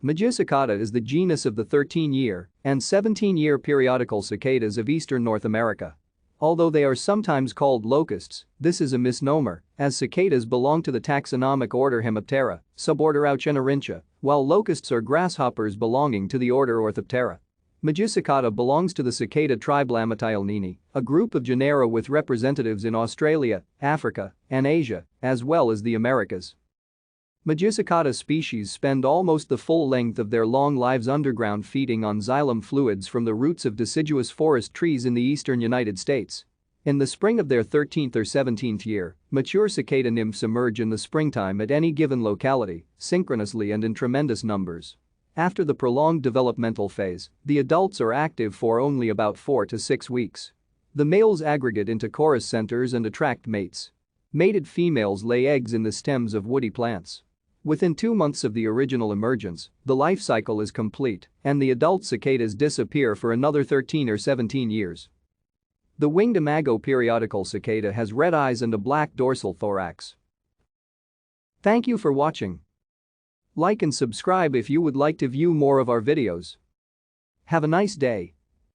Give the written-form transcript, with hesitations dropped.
Magicicada is the genus of the 13-year and 17-year periodical cicadas of eastern North America. Although they are sometimes called locusts, this is a misnomer, as cicadas belong to the taxonomic order Hemiptera, suborder Auchenorrhyncha, while locusts are grasshoppers belonging to the order Orthoptera. Magicicada belongs to the cicada tribe Lamotialnini, a group of genera with representatives in Australia, Africa, and Asia, as well as the Americas. Magicicada species spend almost the full length of their long lives underground feeding on xylem fluids from the roots of deciduous forest trees in the eastern United States. In the spring of their 13th or 17th year, mature cicada nymphs emerge in the springtime at any given locality, synchronously and in tremendous numbers. After the prolonged developmental phase, the adults are active for only about 4 to 6 weeks. The males aggregate into chorus centers and attract mates. Mated females lay eggs in the stems of woody plants. Within 2 months of the original emergence, the life cycle is complete and the adult cicadas disappear for another 13 or 17 years. The winged imago periodical cicada has red eyes and a black dorsal thorax. Thank you for watching. Like and subscribe if you would like to view more of our videos. Have a nice day.